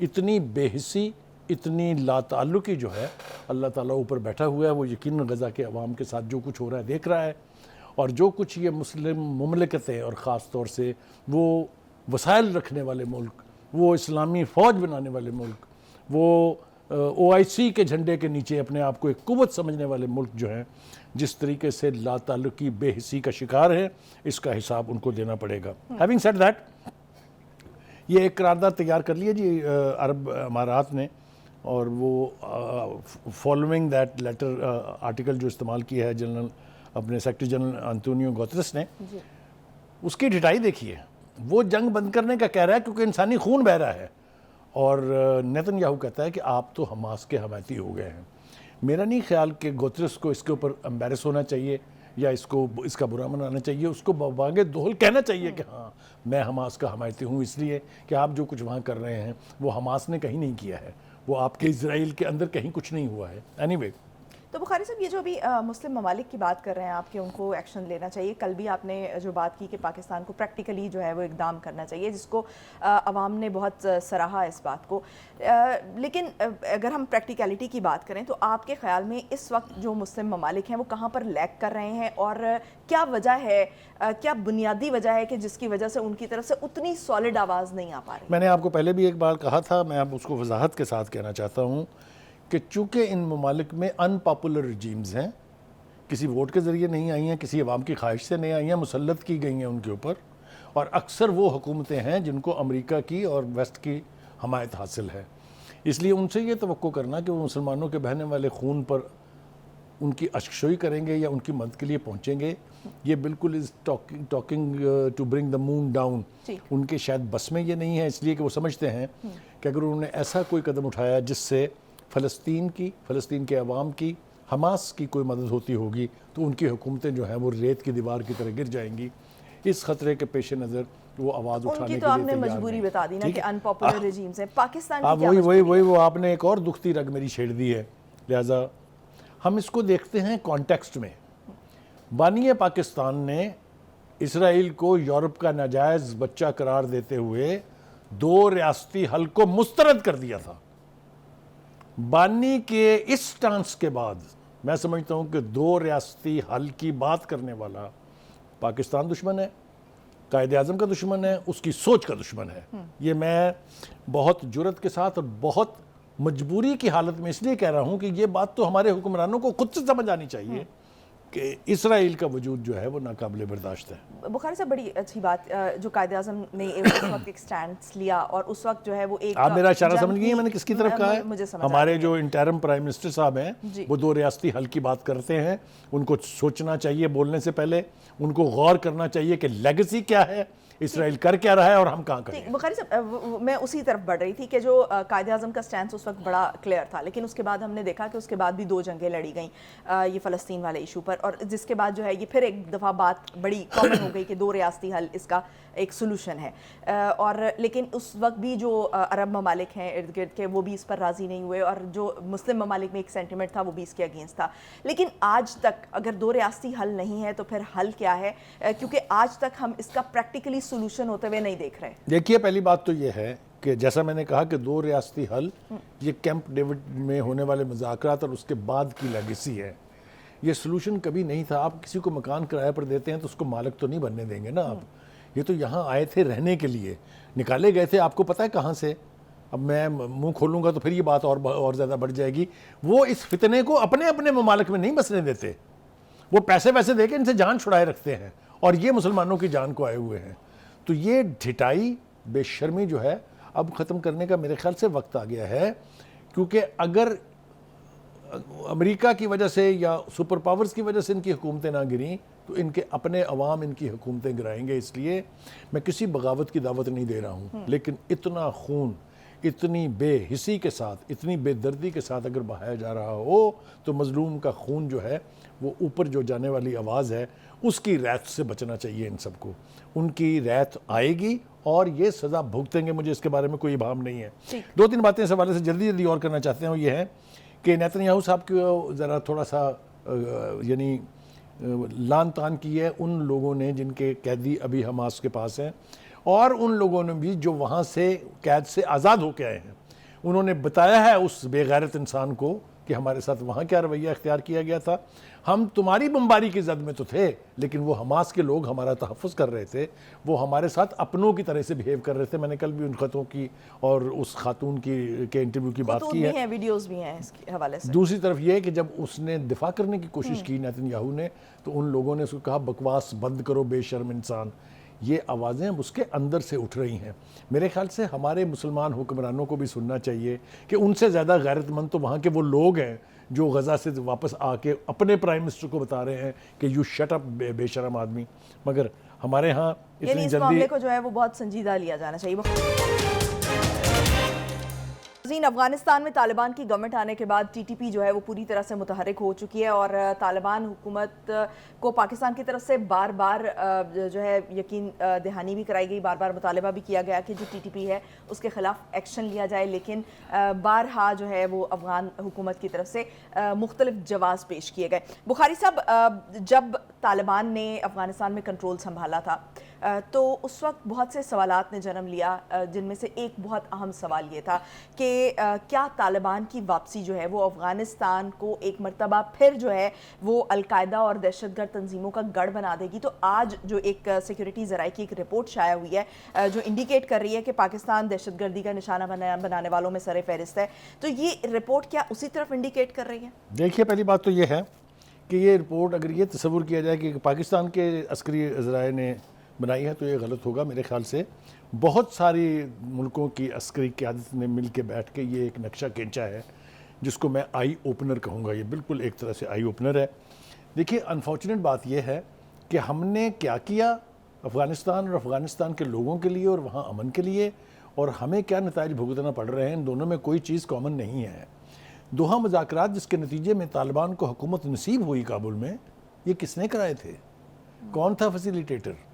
اتنی بے حسی، اتنی لا تعلقی جو ہے، اللہ تعالیٰ اوپر بیٹھا ہوا ہے، وہ یقیناً غزہ کے عوام کے ساتھ جو کچھ ہو رہا ہے دیکھ رہا ہے، اور جو کچھ یہ مسلم مملکتیں اور خاص طور سے وہ وسائل رکھنے والے ملک، وہ اسلامی فوج بنانے والے ملک، وہ OIC کے جھنڈے کے نیچے اپنے آپ کو ایک قوت سمجھنے والے ملک جو ہیں، جس طریقے سے لا تعلقی بے حسی کا شکار ہے، اس کا حساب ان کو دینا پڑے گا۔ ہیونگ سیڈ دیٹ، یہ ایک قرارداد تیار کر لیا جی عرب امارات نے، اور وہ فالوئنگ دیٹ لیٹر آرٹیکل جو استعمال کیا ہے جنرل اپنے سیکرٹری جنرل انطونیو گوترس نے، اس کی ڈٹائی دیکھیے۔ وہ جنگ بند کرنے کا کہہ رہا ہے کیونکہ انسانی خون بہہ رہا ہے، اور نیتن یاہو کہتا ہے کہ آپ تو حماس کے حمایتی ہو گئے ہیں۔ میرا نہیں خیال کہ گوترس کو اس کے اوپر امبیرس ہونا چاہیے یا اس کا برا منانا چاہیے، اس کو بانگے دہل کہنا چاہیے کہ ہاں میں حماس کا حمایتی ہوں، اس لیے کہ آپ جو کچھ وہاں کر رہے ہیں وہ حماس نے کہیں نہیں کیا ہے، وہ آپ کے اسرائیل کے اندر کہیں کچھ نہیں ہوا ہے۔ اینی وے، تو بخاری صاحب، یہ جو ابھی مسلم ممالک کی بات کر رہے ہیں آپ کہ ان کو ایکشن لینا چاہیے، کل بھی آپ نے جو بات کی کہ پاکستان کو پریکٹیکلی جو ہے وہ اقدام کرنا چاہیے، جس کو عوام نے بہت سراہا اس بات کو، لیکن اگر ہم پریکٹیکلٹی کی بات کریں تو آپ کے خیال میں اس وقت جو مسلم ممالک ہیں وہ کہاں پر لیک کر رہے ہیں، اور کیا وجہ ہے، کیا بنیادی وجہ ہے کہ جس کی وجہ سے ان کی طرف سے اتنی سالڈ آواز نہیں آ پا رہی؟ میں نے آپ کو پہلے بھی ایک بار کہا تھا، میں اب اس کو وضاحت کے ساتھ کہنا چاہتا ہوں کہ چونکہ ان ممالک میں ان پاپولر رجیمز ہیں، کسی ووٹ کے ذریعے نہیں آئی ہیں، کسی عوام کی خواہش سے نہیں آئی ہیں، مسلط کی گئی ہیں ان کے اوپر، اور اکثر وہ حکومتیں ہیں جن کو امریکہ کی اور ویسٹ کی حمایت حاصل ہے، اس لیے ان سے یہ توقع کرنا کہ وہ مسلمانوں کے بہنے والے خون پر ان کی اشکشوئی کریں گے یا ان کی مدد کے لیے پہنچیں گے، یہ بالکل is talking to bring the moon down, ان کے شاید بس میں یہ نہیں ہے، اس لیے کہ وہ سمجھتے ہیں کہ اگر انہوں نے ایسا کوئی قدم اٹھایا جس سے فلسطین کے عوام کی، حماس کی کوئی مدد ہوتی ہوگی، تو ان کی حکومتیں جو ہیں وہ ریت کی دیوار کی طرح گر جائیں گی۔ اس خطرے کے پیش نظر وہ آواز اٹھانے کے لیے ان کی تو آپ نے مجبوری بتا دی نا کہ ان پاپولر رجیمز ہیں، پاکستان کی کیا وہی وہ آپ نے ایک اور دکھتی رگ میری چھیڑ دی ہے، لہٰذا ہم اس کو دیکھتے ہیں کانٹیکسٹ میں۔ بانی پاکستان نے اسرائیل کو یورپ کا ناجائز بچہ قرار دیتے ہوئے 2 ریاستی حل کو مسترد کر دیا تھا۔ بانی کے اس سٹانس کے بعد میں سمجھتا ہوں کہ 2 ریاستی حل کی بات کرنے والا پاکستان دشمن ہے، قائد اعظم کا دشمن ہے، اس کی سوچ کا دشمن ہے۔ یہ میں بہت جرأت کے ساتھ اور بہت مجبوری کی حالت میں اس لیے کہہ رہا ہوں کہ یہ بات تو ہمارے حکمرانوں کو خود سے سمجھ آنی چاہیے کہ اسرائیل کا وجود جو ہے وہ ناقابل برداشت ہے۔ بخاری صاحب، بڑی اچھی بات جو قائد اعظم نے اس وقت ایک سٹینڈ لیا، اور اس وقت جو ہے وہ ایک، آپ میرا اشارہ سمجھ گئی ہیں میں نے کس کی طرف کہا ہے؟ ہمارے جو انٹرم پرائم منسٹر صاحب ہیں وہ 2 ریاستی حل کی بات کرتے ہیں، ان کو سوچنا چاہیے بولنے سے پہلے، ان کو غور کرنا چاہیے کہ لیگیسی کیا ہے، اسرائیل کر کیا رہا ہے اور ہم کہاں کریں۔ بخاری صاحب، میں اسی طرف بڑھ رہی تھی کہ جو قائد اعظم کا سٹینس اس وقت بڑا کلیئر تھا، لیکن اس کے بعد ہم نے دیکھا کہ اس کے بعد بھی 2 جنگیں لڑی گئیں یہ فلسطین والے ایشو پر، اور جس کے بعد جو ہے یہ پھر ایک دفعہ بات بڑی کامن ہو گئی کہ 2 ریاستی حل اس کا ایک سولوشن ہے، اور لیکن اس وقت بھی جو عرب ممالک ہیں ارد گرد کے وہ بھی اس پر راضی نہیں ہوئے، اور جو مسلم ممالک میں ایک سینٹیمنٹ تھا وہ بھی اس کے اگینسٹ تھا۔ لیکن آج تک اگر 2 ریاستی حل نہیں ہے تو پھر حل کیا ہے؟ کیونکہ آج تک ہم اس کا پریکٹیکلی سولوشن ہوتے ہوئے نہیں دیکھ رہے۔ دیکھیے، پہلی بات تو یہ ہے کہ جیسا میں نے کہا کہ 2 ریاستی حل یہ کیمپ ڈیوڈ میں ہونے والے مذاکرات اور اس کے بعد کی لیگیسی ہے، یہ سولوشن کبھی نہیں تھا۔ آپ کسی کو مکان کرایہ پر دیتے ہیں تو اس کو مالک تو نہیں بننے دیں گے نا آپ، یہ تو یہاں آئے تھے رہنے کے لیے، نکالے گئے تھے آپ کو پتہ ہے کہاں سے۔ اب میں منہ کھولوں گا تو پھر یہ بات اور زیادہ بڑھ جائے گی۔ وہ اس فتنے کو اپنے ممالک میں نہیں بسنے دیتے، وہ پیسے ویسے دے کے ان سے جان چھڑائے رکھتے ہیں، اور یہ مسلمانوں کی جان کو آئے ہوئے ہیں۔ تو یہ ڈھٹائی، بے شرمی جو ہے اب ختم کرنے کا میرے خیال سے وقت آ گیا ہے، کیونکہ اگر امریکہ کی وجہ سے یا سپر پاورز کی وجہ سے ان کی حکومتیں نہ گریں تو ان کے اپنے عوام ان کی حکومتیں گرائیں گے۔ اس لیے میں کسی بغاوت کی دعوت نہیں دے رہا ہوں، لیکن اتنا خون، اتنی بے حسی کے ساتھ، اتنی بے دردی کے ساتھ اگر بہایا جا رہا ہو تو مظلوم کا خون جو ہے وہ اوپر جو جانے والی آواز ہے اس کی ریت سے بچنا چاہیے ان سب کو۔ ان کی ریت آئے گی اور یہ سزا بھگتیں گے، مجھے اس کے بارے میں کوئی ابہام نہیں ہے۔ 2-3 باتیں اس حوالے سے جلدی اور کرنا چاہتے ہیں، یہ ہے کہ نیتن یاہو صاحب کو ذرا تھوڑا سا یعنی لان تان کی ہے ان لوگوں نے جن کے قیدی ابھی حماس کے پاس ہیں، اور ان لوگوں نے بھی جو وہاں سے قید سے آزاد ہو کے آئے ہیں۔ انہوں نے بتایا ہے اس بے غیرت انسان کو کہ ہمارے ساتھ وہاں کیا رویہ اختیار کیا گیا تھا. ہم تمہاری بمباری کی زد میں تو تھے لیکن وہ حماس کے لوگ ہمارا تحفظ کر رہے تھے, وہ ہمارے ساتھ اپنوں کی طرح سے بہیو کر رہے تھے. میں نے کل بھی ان خطوں کی اور اس خاتون کے انٹرویو کی بات کی ہے, ویڈیوز بھی ہیں اس کے حوالے سے. دوسری طرف یہ کہ جب اس نے دفاع کرنے کی کوشش کی نیتن یاہو نے, تو ان لوگوں نے اس کو کہا بکواس بند کرو بے شرم انسان. یہ آوازیں اس کے اندر سے اٹھ رہی ہیں. میرے خیال سے ہمارے مسلمان حکمرانوں کو بھی سننا چاہیے کہ ان سے زیادہ غیرت مند تو وہاں کے وہ لوگ ہیں جو غزہ سے واپس آ کے اپنے پرائم منسٹر کو بتا رہے ہیں کہ یو شٹ اپ بے شرم آدمی. مگر ہمارے ہاں یعنی اس معاملے کو جو ہے وہ بہت سنجیدہ لیا جانا چاہیے. افغانستان میں طالبان کی گورنمنٹ آنے کے بعد ٹی ٹی پی جو ہے وہ پوری طرح سے متحرک ہو چکی ہے اور طالبان حکومت کو پاکستان کی طرف سے بار بار جو ہے یقین دہانی بھی کرائی گئی, بار بار مطالبہ بھی کیا گیا کہ جو ٹی ٹی پی ہے اس کے خلاف ایکشن لیا جائے, لیکن بارہا جو ہے وہ افغان حکومت کی طرف سے مختلف جواز پیش کیے گئے. بخاری صاحب, جب طالبان نے افغانستان میں کنٹرول سنبھالا تھا تو اس وقت بہت سے سوالات نے جنم لیا, جن میں سے ایک بہت اہم سوال یہ تھا کہ کیا طالبان کی واپسی جو ہے وہ افغانستان کو ایک مرتبہ پھر جو ہے وہ القاعدہ اور دہشت گرد تنظیموں کا گڑھ بنا دے گی. تو آج جو ایک سیکیورٹی ذرائع کی ایک رپورٹ شائع ہوئی ہے جو انڈیکیٹ کر رہی ہے کہ پاکستان دہشت گردی کا نشانہ بنانے والوں میں سر فہرست ہے, تو یہ رپورٹ کیا اسی طرف انڈیکیٹ کر رہی ہے؟ دیکھیے, پہلی بات تو یہ ہے کہ یہ رپورٹ اگر یہ تصور کیا جائے کہ پاکستان کے عسکری ذرائع نے بنائی ہے تو یہ غلط ہوگا. میرے خیال سے بہت ساری ملکوں کی عسکری قیادت نے مل کے بیٹھ کے یہ ایک نقشہ کھینچا ہے جس کو میں آئی اوپنر کہوں گا. یہ بالکل ایک طرح سے آئی اوپنر ہے. دیکھیے, انفارچونیٹ بات یہ ہے کہ ہم نے کیا کیا افغانستان اور افغانستان کے لوگوں کے لیے اور وہاں امن کے لیے, اور ہمیں کیا نتائج بھگتنا پڑ رہے ہیں, ان دونوں میں کوئی چیز کامن نہیں ہے. دوحہ مذاکرات جس کے نتیجے میں طالبان کو حکومت نصیب ہوئی کابل میں, یہ کس نے کرائے تھے؟ کون تھا فیسیلیٹیٹر؟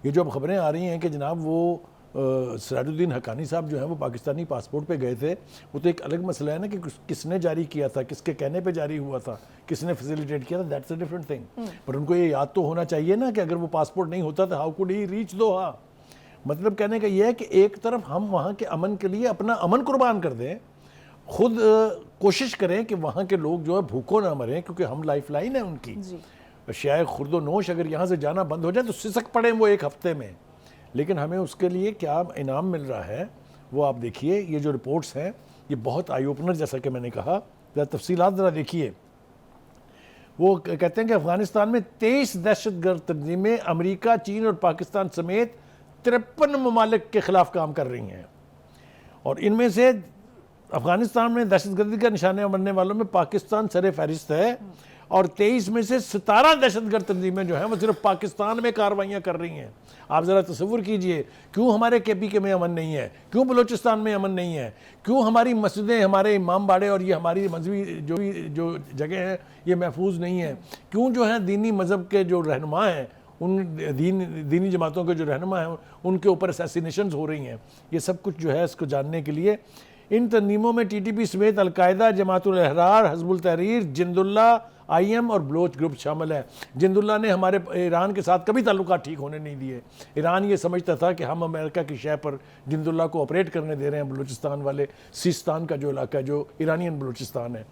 یہ جو اب خبریں آ رہی ہیں کہ جناب وہ سراج الدین حقانی صاحب جو ہیں وہ پاکستانی پاسپورٹ پہ گئے تھے, وہ تو ایک الگ مسئلہ ہے نا کہ کس نے جاری کیا تھا, کس کے کہنے پہ جاری ہوا تھا, کس نے فیسیلیٹیٹ کیا تھا, دیٹس اے ڈفرنٹ تھنگ. پر ان کو یہ یاد تو ہونا چاہیے نا کہ اگر وہ پاسپورٹ نہیں ہوتا تو how could he reach Doha. مطلب کہنے کا یہ ہے کہ ایک طرف ہم وہاں کے امن کے لیے اپنا امن قربان کر دیں, خود کوشش کریں کہ وہاں کے لوگ جو ہے بھوکوں نہ مریں, کیونکہ ہم لائف لائن ہے ان کی. شاید خرد و نوش اگر یہاں سے جانا بند ہو جائے تو سسک پڑیں وہ ایک ہفتے میں, لیکن ہمیں اس کے لیے کیا انعام مل رہا ہے وہ آپ دیکھیے. یہ جو رپورٹس ہیں یہ بہت آئی اوپنر, جیسا کہ میں نے کہا, تفصیلات ذرا دیکھیے. وہ کہتے ہیں کہ افغانستان میں 23 دہشت گرد تنظیمیں امریکہ, چین اور پاکستان سمیت 53 ممالک کے خلاف کام کر رہی ہیں, اور ان میں سے افغانستان میں دہشت گردی کا نشانہ بننے والوں میں پاکستان سر فہرست ہے, اور 23 میں سے 17 دہشت گرد تنظیمیں جو ہیں وہ صرف پاکستان میں کارروائیاں کر رہی ہیں. آپ ذرا تصور کیجئے, کیوں ہمارے کے پی کے میں امن نہیں ہے, کیوں بلوچستان میں امن نہیں ہے, کیوں ہماری مسجدیں, ہمارے امام باڑے اور یہ ہماری مذہبی جو جگہ ہیں یہ محفوظ نہیں ہیں, کیوں جو ہیں دینی مذہب کے جو رہنما ہیں, ان دینی جماعتوں کے جو رہنما ہیں ان کے اوپر اسیسینیشنز ہو رہی ہیں. یہ سب کچھ جو ہے اس کو جاننے کے لیے ان تنظیموں میں ٹی ٹی پی سمیت القاعدہ, جماعت الاحرار, حزب التحریر, جند اللہ, آئی ایم اور بلوچ گروپ شامل ہے. جند اللہ نے ہمارے ایران کے ساتھ کبھی تعلقات ٹھیک ہونے نہیں دیے. ایران یہ سمجھتا تھا کہ ہم امریکہ کی شے پر جند اللہ کو آپریٹ کرنے دے رہے ہیں, بلوچستان والے, سیستان کا جو علاقہ ہے جو ایرانین بلوچستان ہے.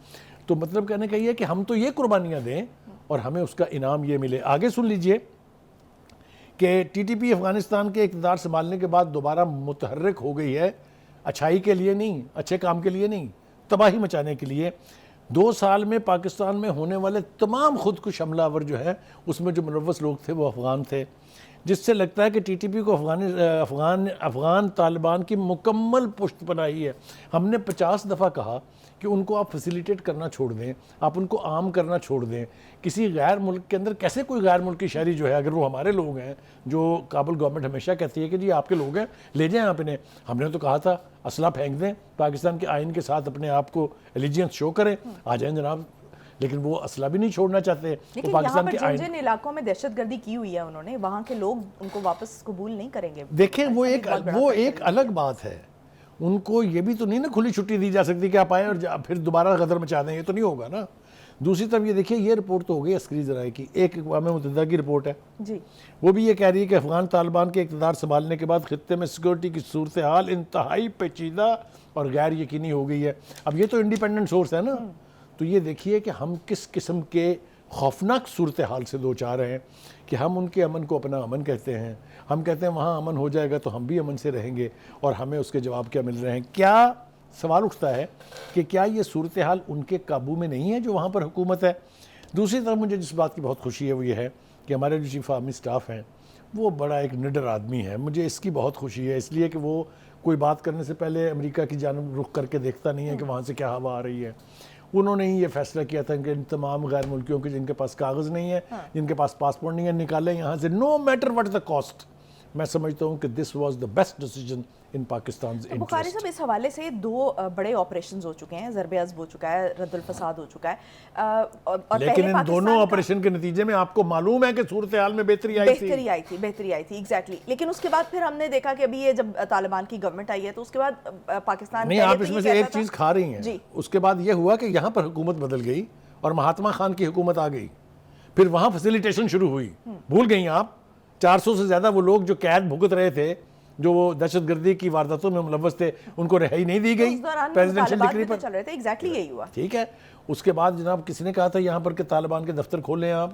تو مطلب کہنے کا یہ ہے کہ ہم تو یہ قربانیاں دیں اور ہمیں اس کا انعام یہ ملے. آگے سن لیجئے کہ ٹی ٹی پی افغانستان کے اقتدار سنبھالنے کے بعد دوبارہ متحرک ہو گئی ہے, اچھائی کے لیے نہیں, اچھے کام کے لیے نہیں, تباہی مچانے کے لیے. 2 سال میں پاکستان میں ہونے والے تمام خودکش حملہ آور جو ہے اس میں جو ملوث لوگ تھے وہ افغان تھے, جس سے لگتا ہے کہ ٹی ٹی پی کو افغان طالبان کی مکمل پشت پناہی ہے. ہم نے 50 دفعہ کہا کہ ان کو آپ فیسیلیٹیٹ کرنا چھوڑ دیں, آپ ان کو عام کرنا چھوڑ دیں. کسی غیر ملک کے اندر کیسے کوئی غیر ملکی شہری جو ہے, اگر وہ ہمارے لوگ ہیں, جو کابل گورنمنٹ ہمیشہ کہتی ہے کہ جی آپ کے لوگ ہیں لے جائیں آپ انہیں, ہم نے تو کہا تھا اسلحہ پھینک دیں, پاکستان کے آئین کے ساتھ اپنے آپ کو ایلیجنس شو کریں, آ جائیں جناب. لیکن وہ اسلحہ بھی نہیں چھوڑنا چاہتے. لیکن یہاں پر جن علاقوں میں دہشت گردی کی ہوئی ہے انہوں نے, وہاں کے لوگ ان کو واپس قبول نہیں کریں گے. دیکھیں وہ ایک الگ بات ہے. ان کو یہ بھی تو نہیں نا کھلی چھٹی دی جا سکتی کہ آپ آئیں اور پھر دوبارہ غدر مچا دیں, یہ تو نہیں ہوگا نا. دوسری طرف یہ دیکھیے یہ رپورٹ تو ہو گئی عسکری ذرائع کی، ایک اقوام متحدہ کی رپورٹ ہے جی وہ بھی یہ کہہ رہی ہے کہ افغان طالبان کے اقتدار سنبھالنے کے بعد خطے میں سیکورٹی کی صورتحال انتہائی پیچیدہ اور غیر یقینی ہو گئی ہے. اب یہ تو انڈیپینڈنٹ سورس ہے نا، تو یہ دیکھیے کہ ہم کس قسم کے خوفناک صورتحال سے دو چار ہیں کہ ہم ان کے امن کو اپنا امن کہتے ہیں، ہم کہتے ہیں وہاں امن ہو جائے گا تو ہم بھی امن سے رہیں گے، اور ہمیں اس کے جواب کیا مل رہے ہیں. کیا سوال اٹھتا ہے کہ کیا یہ صورتحال ان کے قابو میں نہیں ہے جو وہاں پر حکومت ہے. دوسری طرف مجھے جس بات کی بہت خوشی ہے وہ یہ ہے کہ ہمارے جو چیف آرمی سٹاف ہیں وہ بڑا ایک نڈر آدمی ہے. مجھے اس کی بہت خوشی ہے، اس لیے کہ وہ کوئی بات کرنے سے پہلے امریکہ کی جانب رخ کر کے دیکھتا نہیں ہے کہ وہاں سے کیا ہوا آ رہی ہے. انہوں نے ہی یہ فیصلہ کیا تھا کہ ان تمام غیر ملکیوں کے جن کے پاس کاغذ نہیں ہے، جن کے پاس پاسپورٹ نہیں ہے، نکالیں یہاں سے no matter what the cost. میں سمجھتا ہوں کہ this was the best decision in Pakistan. Bukhari صاحب اس حوالے سے 2 بڑے آپریشنز ہو چکے ہیں، ضرب عضب ہو چکا ہے، رد الفساد ہو چکا ہے، اور لیکن ان دونوں آپریشن کے نتیجے میں آپ کو معلوم ہے کہ صورتحال میں بہتری آئی تھی ایگزیکٹلی. لیکن اس کے بعد پھر ہم نے دیکھا کہ ابھی یہ جب طالبان کی گورنمنٹ آئی ہے تو اس کے بعد پاکستان نہیں، آپ اس میں سے ایک چیز کھا رہی ہیں. اس کے بعد یہ ہوا کہ یہاں پر حکومت بدل گئی اور مہاتما خان کی حکومت آ گئی، پھر وہاں فیسیلیٹیشن شروع ہوئی. بھول گئی آپ 400 سے زیادہ وہ لوگ جو قید بھگت رہے تھے، جو وہ دہشت گردی کی وارداتوں میں ملوث تھے، ان کو رہائی نہیں دی گئی پریزیڈنشل ڈکری پر. چل رہے تھے ایگزیکٹلی یہی ہوا. ٹھیک ہے. اس کے بعد جناب کسی نے کہا تھا یہاں پر کہ طالبان کے دفتر کھولیں آپ،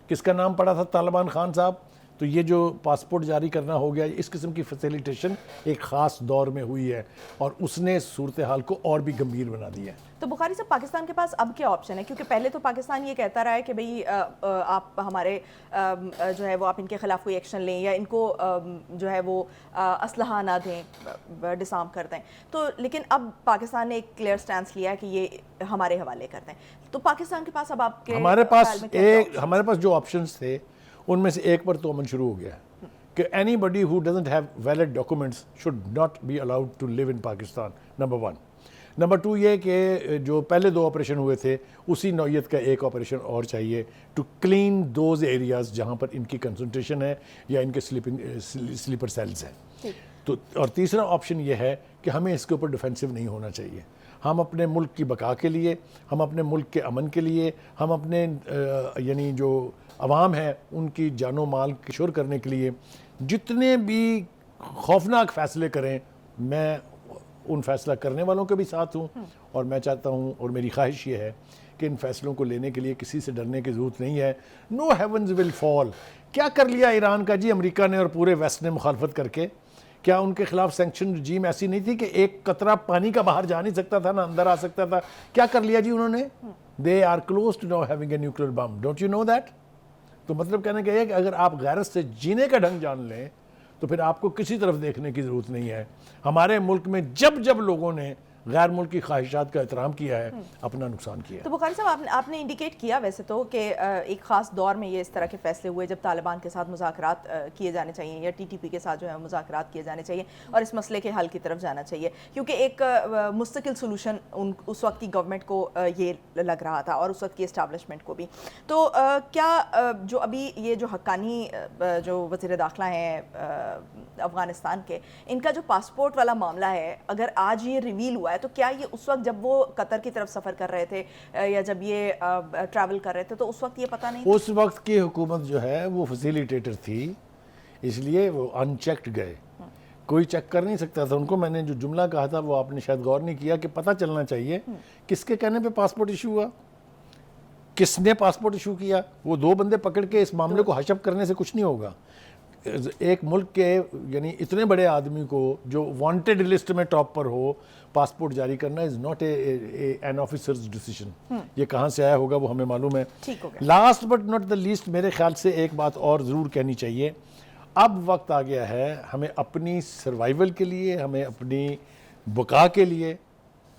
کس کا نام پڑا تھا؟ طالبان خان صاحب. تو یہ جو پاسپورٹ جاری کرنا ہو گیا، اس قسم کی فیسیلیٹیشن ایک خاص دور میں ہوئی ہے اور اس نے صورتحال کو اور بھی گمبھیر بنا دیا ہے. تو بخاری صاحب پاکستان کے پاس اب کیا آپشن ہے؟ کیونکہ پہلے تو پاکستان یہ کہتا رہا ہے کہ بھئی آپ ہمارے جو ہے وہ آپ ان کے خلاف کوئی ایکشن لیں یا ان کو جو ہے وہ اسلحہ نہ دیں، ڈسارم کر دیں. تو لیکن اب پاکستان نے ایک کلیئر سٹینس لیا ہے کہ یہ ہمارے حوالے کر دیں. تو پاکستان کے پاس اب آپ کے ہمارے پاس جو آپشنز تھے ان میں سے ایک پر تو عمل شروع ہو گیا ہے کہ anybody who doesn't have valid documents should not be allowed to leave in Pakistan. Number 1. Number 2 یہ کہ جو پہلے 2 آپریشن ہوئے تھے اسی نوعیت کا ایک آپریشن اور چاہیے ٹو کلین دوز ایریاز جہاں پر ان کی کنسنٹریشن ہے یا ان کے سلیپر سیلز ہیں. تو اور تیسرا آپشن یہ ہے کہ ہمیں اس کے اوپر ڈیفینسو نہیں ہونا چاہیے. ہم اپنے ملک کی بقا کے لیے، ہم اپنے ملک کے امن کے لیے، ہم اپنے یعنی جو عوام ہے ان کی جان و مال کی شور کرنے کے لیے جتنے بھی خوفناک فیصلے کریں، میں ان فیصلہ کرنے والوں کے بھی ساتھ ہوں. اور میں چاہتا ہوں اور میری خواہش یہ ہے کہ ان فیصلوں کو لینے کے لیے کسی سے ڈرنے کی ضرورت نہیں ہے. نو ہیونز ول فال. کیا کر لیا ایران کا جی امریکہ نے اور پورے ویسٹ نے مخالفت کر کے؟ کیا ان کے خلاف سینکشن رجیم ایسی نہیں تھی کہ ایک قطرہ پانی کا باہر جا نہیں سکتا تھا، نہ اندر آ سکتا تھا؟ کیا کر لیا جی انہوں نے؟ They are close to now having a nuclear bomb. Don't you know that? تو مطلب کہنے کا یہ ہے کہ اگر آپ غیرت سے جینے کا ڈھنگ جان لیں تو پھر آپ کو کسی طرف دیکھنے کی ضرورت نہیں ہے. ہمارے ملک میں جب لوگوں نے غیر ملکی خواہشات کا احترام کیا ہے، اپنا نقصان کیا ہے. تو بخاری صاحب آپ نے انڈیکیٹ کیا ویسے تو کہ ایک خاص دور میں یہ اس طرح کے فیصلے ہوئے جب طالبان کے ساتھ مذاکرات کیے جانے چاہیے یا TTP کے ساتھ جو ہے مذاکرات کیے جانے چاہیے اور اس مسئلے کے حل کی طرف جانا چاہیے، کیونکہ ایک مستقل سولوشن اس وقت کی گورنمنٹ کو یہ لگ رہا تھا اور اس وقت کی اسٹیبلشمنٹ کو بھی. تو کیا جو ابھی یہ جو حقانی جو وزیر داخلہ ہیں افغانستان کے، ان کا جو پاسپورٹ والا معاملہ ہے، اگر آج یہ ریویل ہوا ہے تو کیا یہ اس وقت جب وہ قطر کی طرف سفر کر رہے تھے یا جب یہ ٹریول کر رہے تھے تو اس وقت یہ پتہ نہیں تھا؟ اس وقت کی حکومت جو ہے وہ فیسیلیٹیٹر تھی، اس لیے وہ ان چیکڈ گئے. کوئی چیک کر نہیں سکتا تھا ان کو. میں نے جو جملہ کہا تھا وہ آپ نے شاید غور نہیں کیا کہ پتہ چلنا چاہیے کس کے کہنے پہ پاسپورٹ ایشو ہوا، کس نے پاسپورٹ ایشو کیا. وہ 2 بندے پکڑ کے اس معاملے کو حشب کرنے سے کچھ نہیں ہوگا. ایک ملک کے یعنی اتنے بڑے آدمی کو جو وانٹیڈ لسٹ میں ٹاپ پر ہو پاسپورٹ جاری کرنا is not an officers decision. یہ کہاں سے آیا ہوگا وہ ہمیں معلوم ہے. Last but not the least میرے خیال سے ایک بات اور ضرور کہنی چاہیے. اب وقت آ گیا ہے ہمیں اپنی سروائیول کے لیے، ہمیں اپنی بقا کے لیے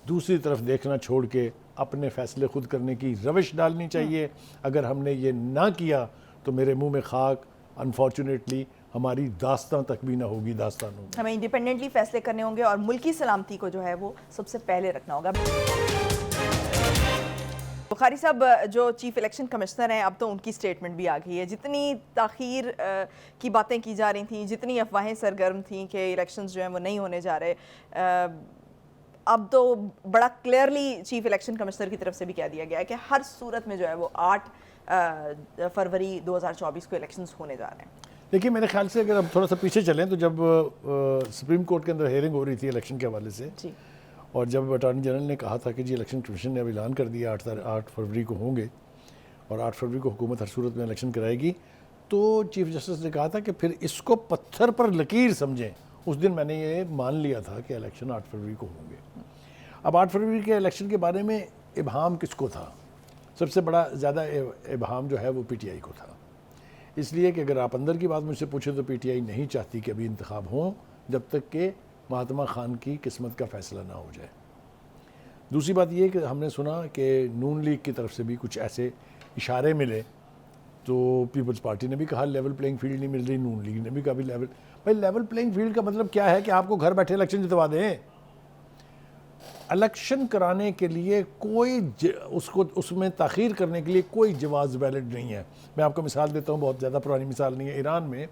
دوسری طرف دیکھنا چھوڑ کے اپنے فیصلے خود کرنے کی روش ڈالنی چاہیے. اگر ہم نے یہ نہ کیا تو میرے منہ میں خاک، انفارچونیٹلی ہماری داستان تک بھی نہ ہوگی، داستان ہوگی. ہمیں انڈیپینڈنٹلی فیصلے کرنے ہوں گے اور ملکی سلامتی کو جو ہے وہ سب سے پہلے رکھنا ہوگا. بخاری صاحب جو چیف الیکشن کمشنر ہیں اب تو ان کی سٹیٹمنٹ بھی آ گئی ہے. جتنی تاخیر کی باتیں کی جا رہی تھیں، جتنی افواہیں سرگرم تھیں کہ الیکشنز جو ہیں وہ نہیں ہونے جا رہے، اب تو بڑا کلیئرلی چیف الیکشن کمشنر کی طرف سے بھی کہہ دیا گیا ہے کہ ہر صورت میں جو ہے وہ 8 فروری 2024 کو الیکشنز ہونے جا رہے ہیں. دیکھیے میرے خیال سے اگر ہم تھوڑا سا پیچھے چلیں تو جب سپریم کورٹ کے اندر ہیئرنگ ہو رہی تھی الیکشن کے حوالے سے, جی اور جب اٹارنی جنرل نے کہا تھا کہ جی الیکشن کمیشن نے اب اعلان کر دیا 8 فروری کو ہوں گے اور 8 فروری کو حکومت ہر صورت میں الیکشن کرائے گی, تو چیف جسٹس نے کہا تھا کہ پھر اس کو پتھر پر لکیر سمجھیں. اس دن میں نے یہ مان لیا تھا کہ الیکشن 8 فروری کو ہوں گے. اب 8 فروری کے الیکشن کے بارے میں ابہام کس کو تھا؟ سب سے بڑا زیادہ ابہام جو ہے وہ پی ٹی آئی کو تھا, اس لیے کہ اگر آپ اندر کی بات مجھ سے پوچھیں تو پی ٹی آئی نہیں چاہتی کہ ابھی انتخاب ہوں جب تک کہ مہاتما خان کی قسمت کا فیصلہ نہ ہو جائے. دوسری بات یہ کہ ہم نے سنا کہ نون لیگ کی طرف سے بھی کچھ ایسے اشارے ملے, تو پیپلز پارٹی نے بھی کہا لیول پلینگ فیلڈ نہیں مل رہی, نون لیگ نے بھی کہا بھی لیول پلینگ فیلڈ کا مطلب کیا ہے کہ آپ کو گھر بیٹھے الیکشن جتوا دیں. الیکشن کرانے کے لیے کوئی اس میں تاخیر کرنے کے لیے کوئی جواز ویلڈ نہیں ہے. میں آپ کو مثال دیتا ہوں, بہت زیادہ پرانی مثال نہیں ہے. ایران میں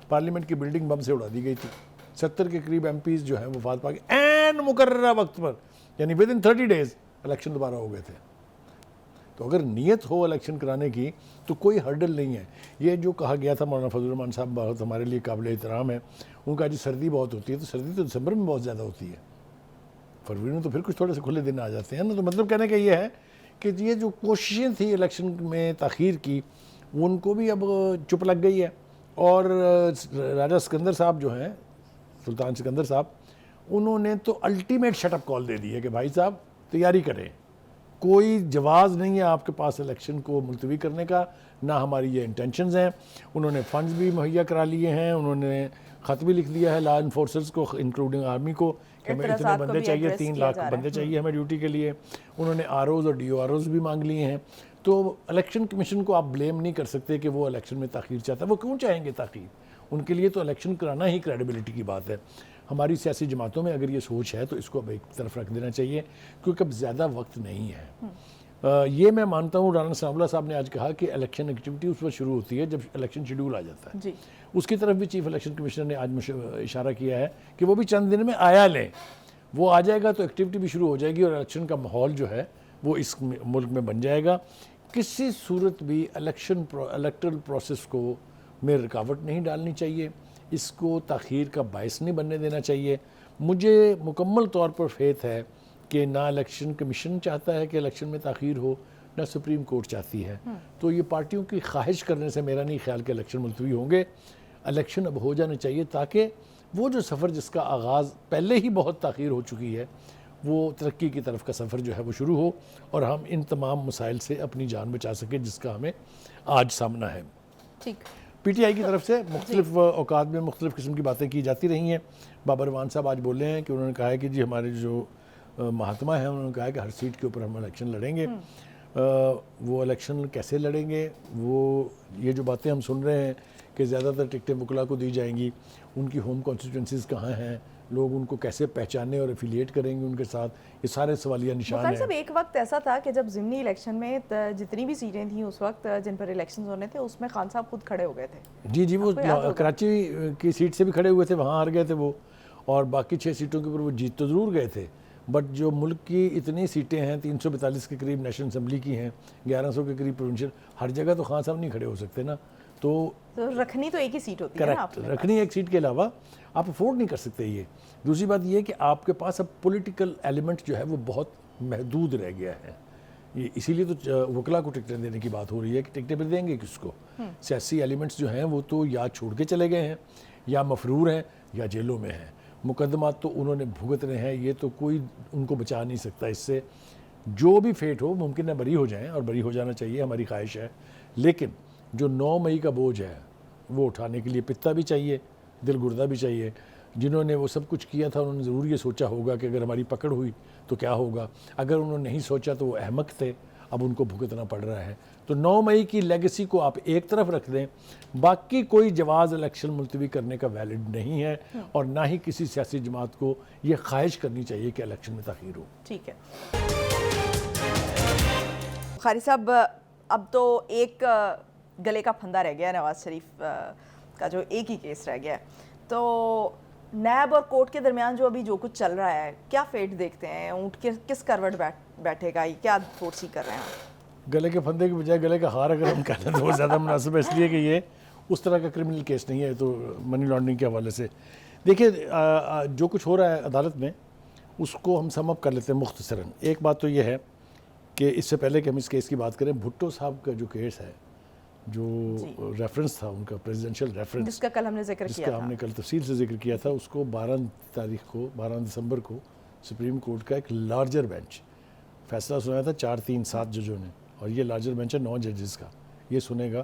پارلیمنٹ کی بلڈنگ بم سے اڑا دی گئی تھی, 70 کے قریب ایم پیز جو ہیں وفات پا کے عین مقررہ وقت پر, یعنی ود ان 30 days الیکشن دوبارہ ہو گئے تھے. تو اگر نیت ہو الیکشن کرانے کی تو کوئی ہرڈل نہیں ہے. یہ جو کہا گیا تھا مولانا فضل الرحمان صاحب بہت ہمارے لیے قابل احترام ہے, ان کا جو سردی بہت ہوتی ہے, تو سردی تو دسمبر میں بہت زیادہ ہوتی ہے, فروری میں تو پھر کچھ تھوڑے سے کھلے دن آ جاتے ہیں نا. تو مطلب کہنے کا یہ ہے کہ یہ جو کوششیں تھیں الیکشن میں تاخیر کی, ان کو بھی اب چپ لگ گئی ہے. اور راجہ سکندر صاحب جو ہیں, سلطان سکندر صاحب, انہوں نے تو الٹیمیٹ شٹ اپ کال دے دی ہے کہ بھائی صاحب تیاری کریں, کوئی جواز نہیں ہے آپ کے پاس الیکشن کو ملتوی کرنے کا, نہ ہماری یہ انٹینشنز ہیں. انہوں نے فنڈز بھی مہیا کرا لیے ہیں, انہوں نے خط بھی لکھ دیا ہے لا انفورسرز کو انکلوڈنگ آرمی کو کہ ہمیں اتنے بندے چاہیے, 3 لاکھ بندے چاہیے ہمیں ڈیوٹی کے لیے. انہوں نے آر اوز اور ڈی او آر اوز بھی مانگ لیے ہیں. تو الیکشن کمیشن کو آپ بلیم نہیں کر سکتے کہ وہ الیکشن میں تاخیر چاہتا ہے. وہ کیوں چاہیں گے تاخیر؟ ان کے لیے تو الیکشن کرانا ہی کریڈیبلٹی کی بات ہے. ہماری سیاسی جماعتوں میں اگر یہ سوچ ہے تو اس کو اب ایک طرف رکھ دینا چاہیے, کیونکہ اب زیادہ وقت نہیں ہے. یہ میں مانتا ہوں رانا ثناء اللہ صاحب نے آج کہا کہ الیکشن ایکٹیویٹی اس وقت شروع ہوتی ہے جب الیکشن شیڈول آ جاتا ہے. جی اس کی طرف بھی چیف الیکشن کمشنر نے آج اشارہ کیا ہے کہ وہ بھی چند دن میں آیا لیں. وہ آ جائے گا تو ایکٹیویٹی بھی شروع ہو جائے گی اور الیکشن کا ماحول جو ہے وہ اس ملک میں بن جائے گا. کسی صورت بھی الیکٹرل پروسیس کو میں رکاوٹ نہیں ڈالنی چاہیے, اس کو تاخیر کا باعث نہیں بننے دینا چاہیے. مجھے مکمل طور پر فیتھ ہے کہ نہ الیکشن کمیشن چاہتا ہے کہ الیکشن میں تاخیر ہو, نہ سپریم کورٹ چاہتی ہے. تو یہ پارٹیوں کی خواہش کرنے سے میرا نہیں خیال کہ الیکشن ملتوی ہوں گے. الیکشن اب ہو جانے چاہیے تاکہ وہ جو سفر جس کا آغاز پہلے ہی بہت تاخیر ہو چکی ہے, وہ ترقی کی طرف کا سفر جو ہے وہ شروع ہو اور ہم ان تمام مسائل سے اپنی جان بچا سکیں جس کا ہمیں آج سامنا ہے. ٹھیک. پی ٹی آئی کی طرف سے مختلف اوقات میں مختلف قسم کی باتیں کی جاتی رہی ہیں. بابر روان صاحب آج بولے ہیں کہ انہوں نے کہا ہے کہ جی ہمارے جو مہاتما ہیں انہوں نے کہا ہے کہ ہر سیٹ کے اوپر ہم الیکشن لڑیں گے. وہ الیکشن کیسے لڑیں گے, وہ یہ جو باتیں ہم سن رہے ہیں کہ زیادہ تر ٹکٹیں وکلا کو دی جائیں گی, ان کی ہوم کانسٹیٹوئنسیز کہاں ہیں, لوگ ان کو کیسے پہچانے اور افیلیٹ کریں گے ان کے ساتھ, یہ سارے سوالیہ نشان ہیں. صاحب ایک وقت ایسا تھا کہ جب ضمنی الیکشن میں جتنی بھی سیٹیں تھیں اس وقت جن پر الیکشنز ہونے تھے اس میں خان صاحب خود کھڑے ہو گئے تھے. جی وہ کراچی کی سیٹ سے بھی کھڑے ہوئے تھے, وہاں ہار گئے تھے وہ, اور باقی 6 سیٹوں کے اوپر وہ جیت تو ضرور گئے تھے. بٹ جو ملک کی اتنی سیٹیں ہیں 342 کے قریب نیشنل اسمبلی کی ہیں, 1100 کے قریب پروونشل, ہر جگہ تو خان صاحب نہیں کھڑے ہو سکتے نا. تو رکھنی تو ایک ہی سیٹ ہوتی ہے نا, رکھنی ایک سیٹ کے علاوہ آپ افورڈ نہیں کر سکتے یہ. دوسری بات یہ کہ آپ کے پاس اب پولیٹیکل ایلیمنٹ جو ہے وہ بہت محدود رہ گیا ہے. اسی لیے تو وکلا کو ٹکٹیں دینے کی بات ہو رہی ہے کہ ٹکٹیں پہ دیں گے کس کو. سیاسی ایلیمنٹس جو ہیں وہ تو یا چھوڑ کے چلے گئے ہیں, یا مفرور ہیں, یا جیلوں میں ہیں. مقدمات تو انہوں نے بھگت رہے ہیں, یہ تو کوئی ان کو بچا نہیں سکتا اس سے. جو بھی فیٹ ہو ممکن ہے بری ہو جائیں, اور بری ہو جانا چاہیے, ہماری خواہش ہے. لیکن جو 9 مئی کا بوجھ ہے وہ اٹھانے کے لیے پتہ بھی چاہیے, دل گردہ بھی چاہیے. جنہوں نے وہ سب کچھ کیا تھا انہوں نے ضرور یہ سوچا ہوگا کہ اگر ہماری پکڑ ہوئی تو کیا ہوگا. اگر انہوں نے نہیں سوچا تو وہ احمق تھے, اب ان کو بھگتنا پڑ رہا ہے. تو 9 مئی کی لیگیسی کو آپ ایک طرف رکھ دیں, باقی کوئی جواز الیکشن ملتوی کرنے کا ویلڈ نہیں ہے, اور نہ ہی کسی سیاسی جماعت کو یہ خواہش کرنی چاہیے کہ الیکشن میں تاخیر ہو. ٹھیک ہے. بخاری صاحب, اب تو ایک گلے کا پھندا رہ گیا نواز شریف کا, جو ایک ہی کیس رہ گیا ہے. تو نیب اور کورٹ کے درمیان جو ابھی جو کچھ چل رہا ہے، کیا فیٹ دیکھتے ہیں؟ اونٹ کس کروٹ بیٹھے گا؟ یہ کیا فورسی کر رہے ہیں؟ گلے کے پھندے کے بجائے گلے کا ہار اگر ہم کہہ لیں تو وہ زیادہ مناسب ہے، اس لیے کہ یہ اس طرح کا کرمنل کیس نہیں ہے تو منی لانڈرنگ کے حوالے سے دیکھیے جو کچھ ہو رہا ہے عدالت میں اس کو ہم سم اپ کر لیتے ہیں مختصراً. ایک بات تو یہ ہے کہ اس سے پہلے کہ ہم اس کیس کی بات کریں، بھٹو صاحب کا جو کیس ہے، جو ریفرنس تھا ان کا پریزیڈنشیل ریفرنس، جس کا کل ہم نے ذکر جس کیا کا تھا، ہم نے کل تفصیل سے ذکر کیا تھا، اس کو 12 دسمبر کو سپریم کورٹ کا ایک لارجر بینچ فیصلہ سنایا تھا 4-3-7 ججوں نے، اور یہ لارجر بینچ ہے 9 ججز کا، یہ سنے گا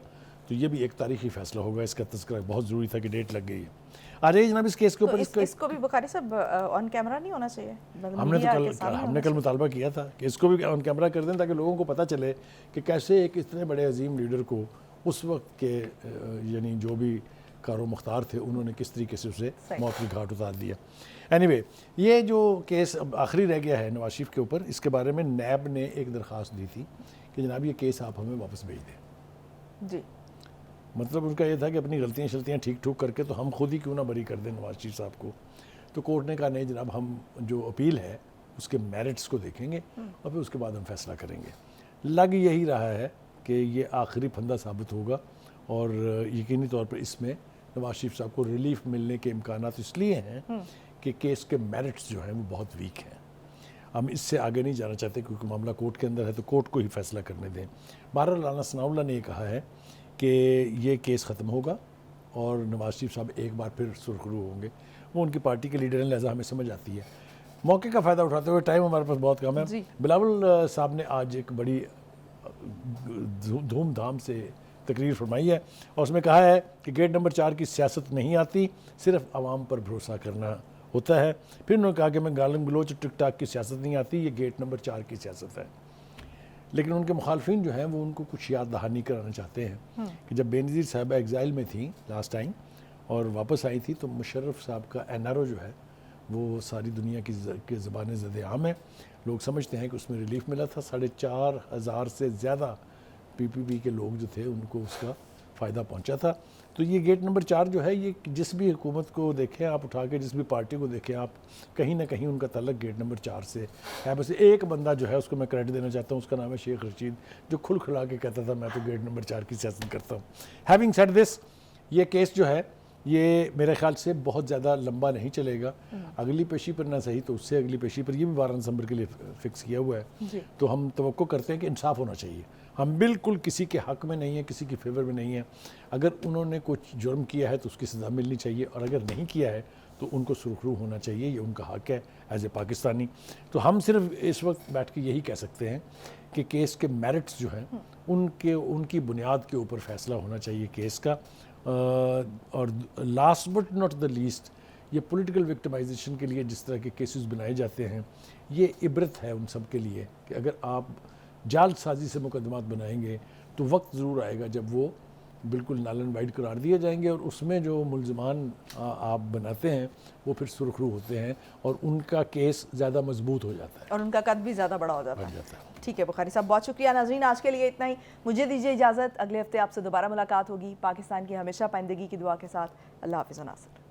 تو یہ بھی ایک تاریخی فیصلہ ہوگا. اس کا تذکرہ بہت ضروری تھا کہ ڈیٹ لگ گئی ہے. آ جائیے جناب اس کیس کے اوپر. اس کو بھی بخاری صاحب آن کیمرہ نہیں ہونا چاہیے؟ ہم نے کل مطالبہ کیا تھا کہ اس کو بھی آن کیمرہ کر دیں تاکہ لوگوں کو پتہ چلے کہ کیسے ایک اتنے بڑے عظیم لیڈر کو اس وقت کے یعنی جو بھی کار و مختار تھے انہوں نے کس طریقے سے اسے موت کی گھاٹ اتار دیا. اینی وے یہ جو کیس اب آخری رہ گیا ہے نواز شریف کے اوپر، اس کے بارے میں نیب نے ایک درخواست دی تھی کہ جناب یہ کیس آپ ہمیں واپس بھیج دیں. جی، مطلب ان کا یہ تھا کہ اپنی غلطیاں شلطیاں ٹھیک ٹھوک کر کے تو ہم خود ہی کیوں نہ بری کر دیں نواز شریف صاحب کو. تو کورٹ نے کہا نہیں جناب، ہم جو اپیل ہے اس کے میرٹس کو دیکھیں گے اور پھر اس کے بعد ہم فیصلہ کریں گے. لگ یہی رہا ہے کہ یہ آخری پھندا ثابت ہوگا، اور یقینی طور پر اس میں نواز شریف صاحب کو ریلیف ملنے کے امکانات اس لیے ہیں کہ کیس کے میرٹس جو ہیں وہ بہت ویک ہیں. ہم اس سے آگے نہیں جانا چاہتے کیونکہ معاملہ کورٹ کے اندر ہے تو کورٹ کو ہی فیصلہ کرنے دیں. بہرحال رانا ثناء اللہ نے یہ کہا ہے کہ یہ کیس ختم ہوگا اور نواز شریف صاحب ایک بار پھر سرخرو ہوں گے. وہ ان کی پارٹی کے لیڈر ہیں، لہٰذا ہمیں سمجھ آتی ہے. موقع کا فائدہ اٹھاتے ہوئے، ٹائم ہمارے پاس بہت کم ہے، بلاول صاحب نے آج ایک بڑی دھوم دھام سے تقریر فرمائی ہے اور اس میں کہا ہے کہ گیٹ نمبر 4 کی سیاست نہیں آتی، صرف عوام پر بھروسہ کرنا ہوتا ہے. پھر انہوں نے کہا کہ میں گالم گلوچ ٹک ٹاک کی سیاست نہیں آتی، یہ گیٹ نمبر 4 کی سیاست ہے. لیکن ان کے مخالفین جو ہیں وہ ان کو کچھ یاد دہانی کرانا چاہتے ہیں کہ جب بینظیر صاحبہ ایگزائل میں تھیں لاسٹ ٹائم اور واپس آئی تھی تو مشرف صاحب کا این آر او جو ہے وہ ساری دنیا کی زبان زد عام ہے. لوگ سمجھتے ہیں کہ اس میں ریلیف ملا تھا. 4,500 سے زیادہ پی پی پی کے لوگ جو تھے ان کو اس کا فائدہ پہنچا تھا. تو یہ گیٹ نمبر 4 جو ہے، یہ جس بھی حکومت کو دیکھیں آپ اٹھا کے، جس بھی پارٹی کو دیکھیں آپ، کہیں نہ کہیں ان کا تعلق گیٹ نمبر 4 سے ہے. بس ایک بندہ جو ہے اس کو میں کریڈٹ دینا چاہتا ہوں، اس کا نام ہے شیخ رشید، جو کھل کھلا کے کہتا تھا میں تو گیٹ نمبر 4 کی سیاست کرتا ہوں. ہیونگ سیڈ دس، یہ کیس جو ہے یہ میرے خیال سے بہت زیادہ لمبا نہیں چلے گا. اگلی پیشی پر نہ صحیح تو اس سے اگلی پیشی پر، یہ بھی 12 دسمبر کے لیے فکس کیا ہوا ہے. تو ہم توقع کرتے ہیں کہ انصاف ہونا چاہیے. ہم بالکل کسی کے حق میں نہیں ہیں، کسی کی فیور میں نہیں ہیں. اگر انہوں نے کچھ جرم کیا ہے تو اس کی سزا ملنی چاہیے، اور اگر نہیں کیا ہے تو ان کو سرخرو ہونا چاہیے. یہ ان کا حق ہے ایز اے پاکستانی. تو ہم صرف اس وقت بیٹھ کے یہی کہہ سکتے ہیں کہ کیس کے میرٹس جو ہیں ان کی بنیاد کے اوپر فیصلہ ہونا چاہیے کیس کا. اور last but not the least, یہ پولیٹیکل وکٹمائزیشن کے لیے جس طرح کے کیسز بنائے جاتے ہیں، یہ عبرت ہے ان سب کے لیے کہ اگر آپ جال سازی سے مقدمات بنائیں گے تو وقت ضرور آئے گا جب وہ بالکل نال اینڈ وائٹ قرار دیے جائیں گے، اور اس میں جو ملزمان آپ بناتے ہیں وہ پھر سرخرو ہوتے ہیں اور ان کا کیس زیادہ مضبوط ہو جاتا ہے اور ان کا قد بھی زیادہ بڑا ہو جاتا ہے. ٹھیک ہے بخاری صاحب، بہت شکریہ. ناظرین آج کے لیے اتنا ہی، مجھے دیجیے اجازت. اگلے ہفتے آپ سے دوبارہ ملاقات ہوگی پاکستان کی ہمیشہ پائندگی کی دعا کے ساتھ. اللہ حافظ. ناصر.